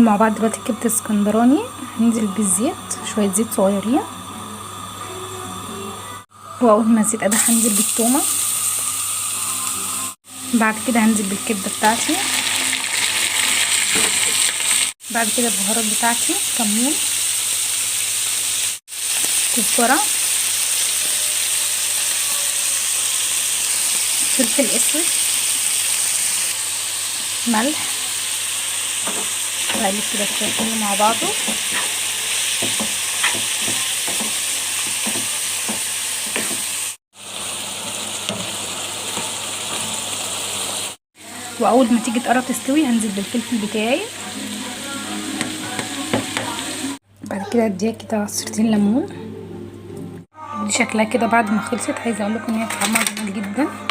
مع بعض دلوقتي كبده اسكندراني. هننزل بالزيت، شويه زيت صغيرين، واول ما الزيت ادح هنزل بالتومه. بعد كده هنزل بالكبده بتاعتي. بعد كده البهارات بتاعتي: كمون، كزبره، فلفل اسود، ملح. بقلب كده كله مع بعضه. واول ما تيجي تقرب تستوي هنزل بالفلفل بتاعي. بعد كده اديها كده عصرتين ليمون. دي شكلها كده بعد ما خلصت. عايزه اقول لكم ان هي طعمها جميل جدا.